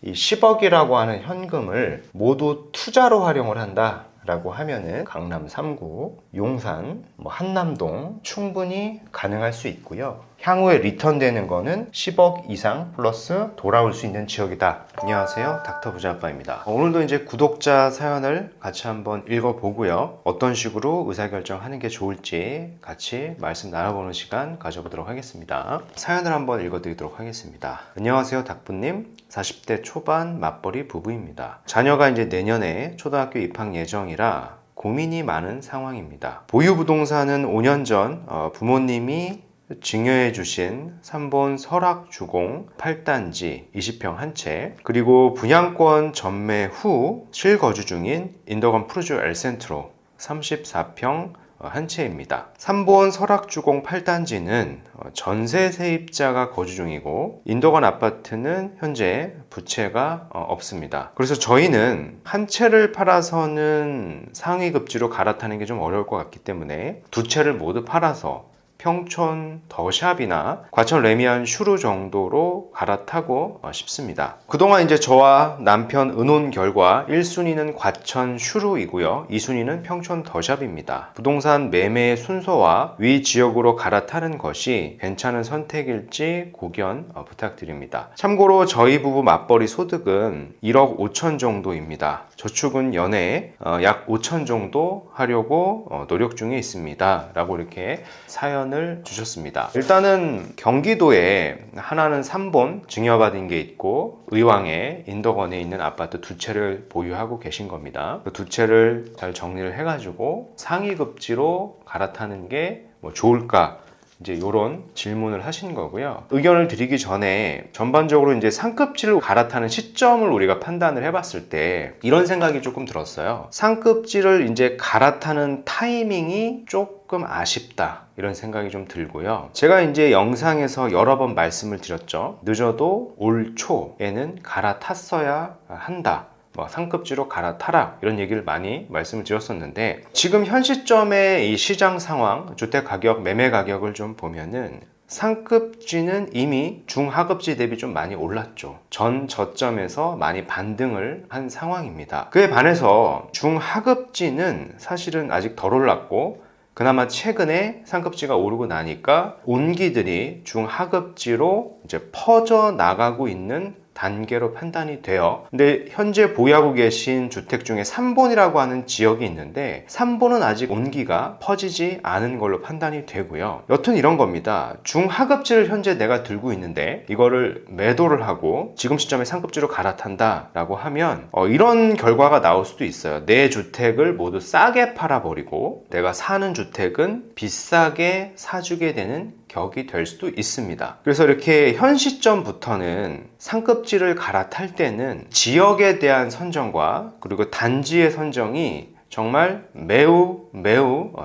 이 10억이라고 하는 현금을 모두 투자로 활용을 한다 라고 하면은 강남 3구, 용산, 한남동 충분히 가능할 수 있고요. 향후에 리턴 되는 거는 10억 이상 플러스 돌아올 수 있는 지역이다. 안녕하세요, 닥터 부자아빠입니다. 오늘도 이제 구독자 사연을 같이 한번 읽어보고요. 어떤 식으로 의사결정하는 게 좋을지 같이 말씀 나눠보는 시간 가져보도록 하겠습니다. 사연을 한번 읽어드리도록 하겠습니다. 안녕하세요, 닥부님. 40대 초반 맞벌이 부부입니다. 자녀가 이제 내년에 초등학교 입학 예정이라 고민이 많은 상황입니다. 보유 부동산은 5년 전 부모님이 증여해 주신 3본 설악주공 8단지 20평 한 채, 그리고 분양권 전매 후 실거주 중인 인덕원 푸르주 엘센트로 34평 한 채입니다. 3본 설악주공 8단지는 전세 세입자가 거주 중이고 인덕원 아파트는 현재 부채가 없습니다. 그래서 저희는 한 채를 팔아서는 상위급지로 갈아타는 게 좀 어려울 것 같기 때문에 두 채를 모두 팔아서 평촌 더샵이나 과천 레미안 슈루 정도로 갈아타고 싶습니다. 그동안 이제 저와 남편 의논 결과 1순위는 과천 슈루이고요. 2순위는 평촌 더샵입니다. 부동산 매매 순서와 위 지역으로 갈아타는 것이 괜찮은 선택일지 고견 부탁드립니다. 참고로 저희 부부 맞벌이 소득은 1억 5천 정도입니다. 저축은 연에 약 5천 정도 하려고 노력 중에 있습니다. 라고 이렇게 사연을 주셨습니다. 일단은 경기도에 하나는 3본 증여받은 게 있고 의왕에 인덕원에 있는 아파트 두 채를 보유하고 계신 겁니다. 그 두 채를 잘 정리를 해가지고 상위급지로 갈아타는 게 좋을까? 이제 이런 질문을 하신 거고요. 의견을 드리기 전에 전반적으로 이제 상급지를 갈아타는 시점을 우리가 판단을 해봤을 때 이런 생각이 조금 들었어요. 상급지를 이제 갈아타는 타이밍이 조금 아쉽다, 이런 생각이 좀 들고요. 제가 이제 영상에서 여러 번 말씀을 드렸죠. 늦어도 올 초에는 갈아탔어야 한다. 상급지로 갈아타라, 이런 얘기를 많이 말씀을 드렸었는데, 지금 현 시점의 이 시장 상황, 주택 가격, 매매 가격을 좀 보면은 상급지는 이미 중하급지 대비 좀 많이 올랐죠. 전 저점에서 많이 반등을 한 상황입니다. 그에 반해서 중하급지는 사실은 아직 덜 올랐고, 그나마 최근에 상급지가 오르고 나니까 온기들이 중하급지로 이제 퍼져 나가고 있는 단계로 판단이 돼요. 근데 현재 보유하고 계신 주택 중에 3본이라고 하는 지역이 있는데 3본은 아직 온기가 퍼지지 않은 걸로 판단이 되고요. 여튼 이런 겁니다. 중하급지를 현재 내가 들고 있는데 이거를 매도를 하고 지금 시점에 상급지로 갈아탄다 라고 하면 이런 결과가 나올 수도 있어요. 내 주택을 모두 싸게 팔아버리고 내가 사는 주택은 비싸게 사주게 되는 격이 될 수도 있습니다. 그래서 이렇게 현 시점부터는 상급지를 갈아탈 때는 지역에 대한 선정과 그리고 단지의 선정이 정말 매우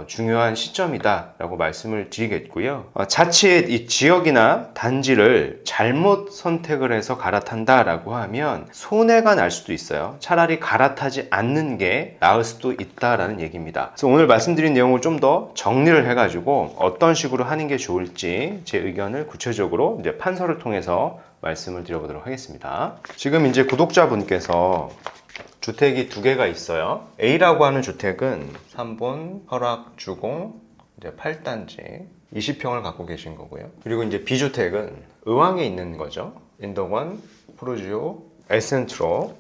중요한 시점이다 라고 말씀을 드리겠고요. 자칫 이 지역이나 단지를 잘못 선택을 해서 갈아탄다 라고 하면 손해가 날 수도 있어요. 차라리 갈아타지 않는 게 나을 수도 있다라는 얘기입니다. 그래서 오늘 말씀드린 내용을 좀 더 정리를 해가지고 어떤 식으로 하는 게 좋을지 제 의견을 구체적으로 이제 판서를 통해서 말씀을 드려보도록 하겠습니다. 지금 이제 구독자분께서 주택이 두 개가 있어요. A라고 하는 주택은 3본 설악주공 8단지 20평을 갖고 계신 거고요. 그리고 이제 B주택은 의왕에 있는 거죠. 인덕원 푸르지오 엘센트로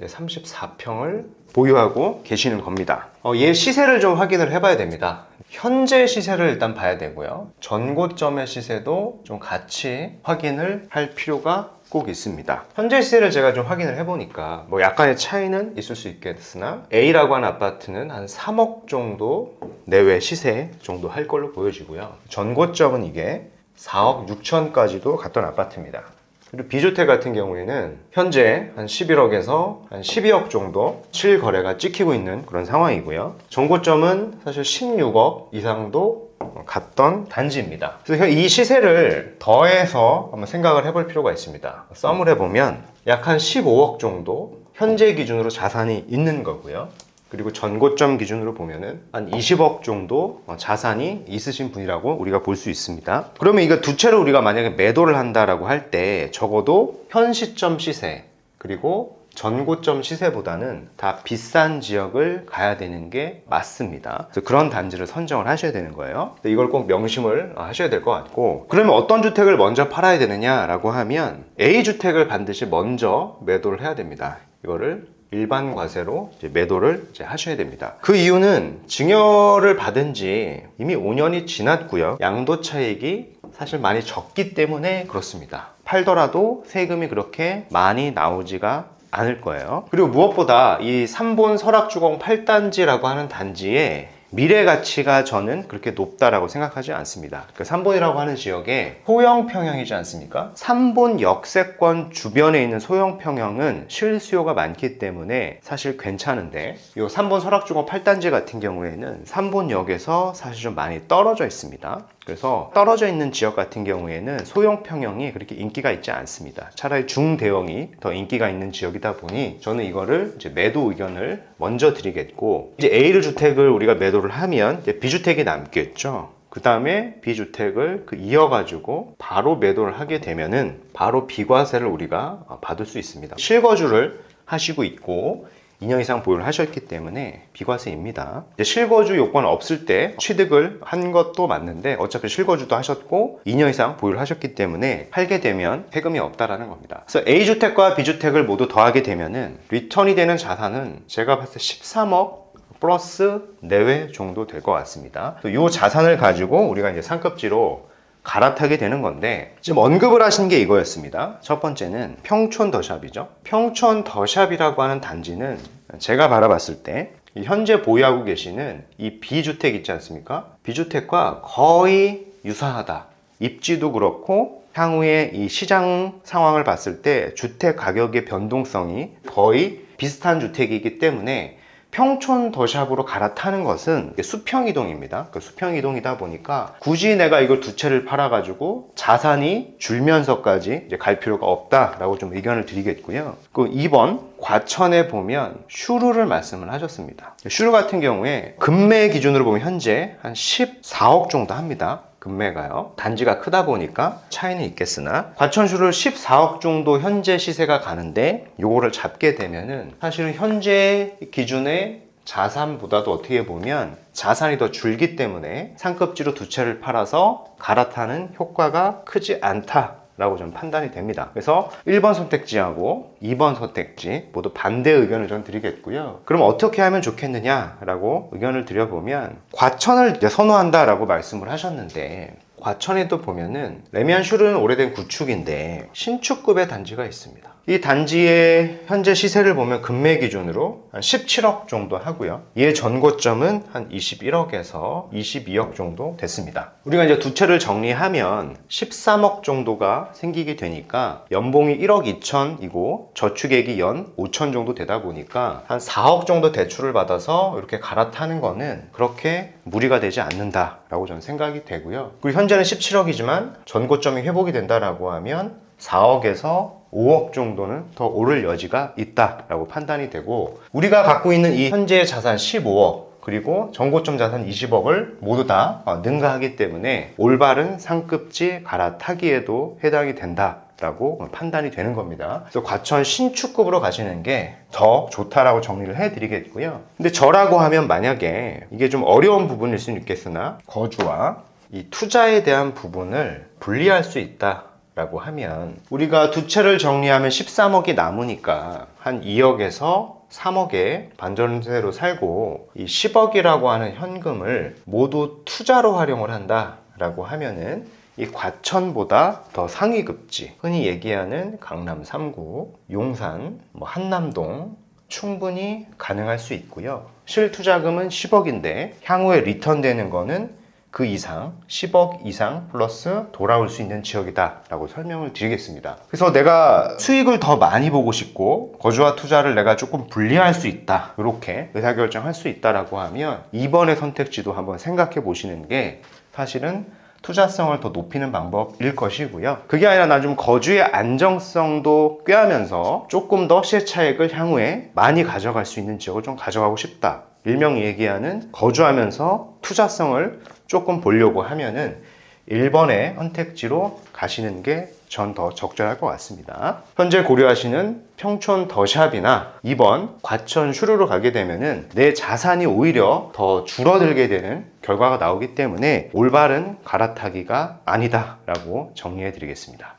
34평을 보유하고 계시는 겁니다. 얘 시세를 좀 확인을 해봐야 됩니다. 현재 시세를 일단 봐야 되고요. 전고점의 시세도 좀 같이 확인을 할 필요가 꼭 있습니다. 현재 시세를 제가 좀 확인을 해보니까 약간의 차이는 있을 수 있겠으나 A라고 하는 아파트는 한 3억 정도 내외 시세 정도 할 걸로 보여지고요. 전고점은 이게 4억 6천까지도 갔던 아파트입니다. 그리고 B주택 같은 경우에는 현재 한 11억에서 한 12억 정도 실거래가 찍히고 있는 그런 상황이고요. 전고점은 사실 16억 이상도 갔던 단지입니다. 그래서 이 시세를 더해서 한번 생각을 해볼 필요가 있습니다. 썸을 해보면 약 한 15억 정도 현재 기준으로 자산이 있는 거고요. 그리고 전고점 기준으로 보면은 한 20억 정도 자산이 있으신 분이라고 우리가 볼 수 있습니다. 그러면 이거 두 채를 우리가 만약에 매도를 한다라고 할 때 적어도 현 시점 시세, 그리고 전고점 시세보다는 다 비싼 지역을 가야 되는 게 맞습니다. 그래서 그런 단지를 선정을 하셔야 되는 거예요. 이걸 꼭 명심을 하셔야 될 것 같고, 그러면 어떤 주택을 먼저 팔아야 되느냐라고 하면 A주택을 반드시 먼저 매도를 해야 됩니다. 이거를 일반 과세로 매도를 하셔야 됩니다. 그 이유는 증여를 받은 지 이미 5년이 지났고요. 양도 차익이 사실 많이 적기 때문에 그렇습니다. 팔더라도 세금이 그렇게 많이 나오지가 않을 거예요. 그리고 무엇보다 이 3본 설악주공 8단지라고 하는 단지에 미래 가치가 저는 그렇게 높다라고 생각하지 않습니다. 그 3본이라고 하는 지역에 소형 평형이지 않습니까? 3본 역세권 주변에 있는 소형 평형은 실수요가 많기 때문에 사실 괜찮은데, 이 3본 설악주공 8단지 같은 경우에는 3본역에서 사실 좀 많이 떨어져 있습니다. 그래서 떨어져 있는 지역 같은 경우에는 소형 평형이 그렇게 인기가 있지 않습니다. 차라리 중대형이 더 인기가 있는 지역이다 보니 저는 이거를 매도 의견을 먼저 드리겠고, 이제 A 주택을 우리가 매도를 하면 이제 B주택이 남겠죠. 그 다음에 B주택을 이어가지고 바로 매도를 하게 되면은 바로 비과세를 우리가 받을 수 있습니다. 실거주를 하시고 있고 2년 이상 보유를 하셨기 때문에 비과세입니다. 실거주 요건 없을 때 취득을 한 것도 맞는데 어차피 실거주도 하셨고 2년 이상 보유를 하셨기 때문에 팔게 되면 세금이 없다라는 겁니다. 그래서 A주택과 B주택을 모두 더하게 되면은 리턴이 되는 자산은 제가 봤을 때 13억 플러스 내외 정도 될 것 같습니다. 이 자산을 가지고 우리가 이제 상급지로 갈아타게 되는 건데, 지금 언급을 하신 게 이거였습니다. 첫 번째는 평촌 더샵이죠. 평촌 더샵이라고 하는 단지는 제가 바라봤을 때 현재 보유하고 계시는 이 B주택 있지 않습니까? B주택과 거의 유사하다. 입지도 그렇고 향후에 이 시장 상황을 봤을 때 주택 가격의 변동성이 거의 비슷한 주택이기 때문에 평촌 더샵으로 갈아타는 것은 수평이동입니다. 수평이동이다 보니까 굳이 내가 이걸 두 채를 팔아가지고 자산이 줄면서까지 이제 갈 필요가 없다라고 좀 의견을 드리겠고요. 그 2번 과천에 보면 슈루를 말씀을 하셨습니다. 슈루 같은 경우에 금매 기준으로 보면 현재 한 14억 정도 합니다. 금매가요. 단지가 크다 보니까 차이는 있겠으나 과천슈를 14억 정도 현재 시세가 가는데 요거를 잡게 되면은 사실은 현재 기준의 자산보다도 어떻게 보면 자산이 더 줄기 때문에 상급지로 두 채를 팔아서 갈아타는 효과가 크지 않다 라고 좀 판단이 됩니다. 그래서 1번 선택지하고 2번 선택지 모두 반대 의견을 좀 드리겠고요. 그럼 어떻게 하면 좋겠느냐 라고 의견을 드려보면, 과천을 선호한다 라고 말씀을 하셨는데, 과천에 또 보면은 레미안슈르는 오래된 구축인데 신축급의 단지가 있습니다. 이 단지의 현재 시세를 보면 금매 기준으로 한 17억 정도 하고요. 이의 전고점은 한 21억에서 22억 정도 됐습니다. 우리가 이제 두 채를 정리하면 13억 정도가 생기게 되니까 연봉이 1억 2천이고 저축액이 연 5천 정도 되다 보니까 한 4억 정도 대출을 받아서 이렇게 갈아타는 거는 그렇게 무리가 되지 않는다라고 저는 생각이 되고요. 그리고 현재는 17억이지만 전고점이 회복이 된다라고 하면 4억에서 5억 정도는 더 오를 여지가 있다라고 판단이 되고, 우리가 갖고 있는 이 현재 자산 15억 그리고 전고점 자산 20억을 모두 다 능가하기 때문에 올바른 상급지 갈아타기에도 해당이 된다라고 판단이 되는 겁니다. 그래서 과천 신축급으로 가시는 게 더 좋다라고 정리를 해드리겠고요. 근데 저라고 하면 만약에 이게 좀 어려운 부분일 수는 있겠으나 거주와 이 투자에 대한 부분을 분리할 수 있다 라고 하면, 우리가 두 채를 정리하면 13억이 남으니까 한 2억에서 3억의 반전세로 살고 이 10억이라고 하는 현금을 모두 투자로 활용을 한다 라고 하면은 이 과천보다 더 상위급지, 흔히 얘기하는 강남 3구, 용산, 한남동 충분히 가능할 수 있고요. 실투자금은 10억인데 향후에 리턴되는 거는 그 이상 10억 이상 플러스 돌아올 수 있는 지역이다 라고 설명을 드리겠습니다. 그래서 내가 수익을 더 많이 보고 싶고 거주와 투자를 내가 조금 분리할 수 있다, 이렇게 의사결정할 수 있다라고 하면 2번의 선택지도 한번 생각해 보시는 게 사실은 투자성을 더 높이는 방법일 것이고요. 그게 아니라 나 좀 거주의 안정성도 꾀하면서 조금 더 시세차익을 향후에 많이 가져갈 수 있는 지역을 좀 가져가고 싶다, 일명 얘기하는 거주하면서 투자성을 조금 보려고 하면은 1번의 선택지로 가시는 게 전 더 적절할 것 같습니다. 현재 고려하시는 평촌 더샵이나 2번 과천 슈루로 가게 되면은 내 자산이 오히려 더 줄어들게 되는 결과가 나오기 때문에 올바른 갈아타기가 아니다라고 정리해 드리겠습니다.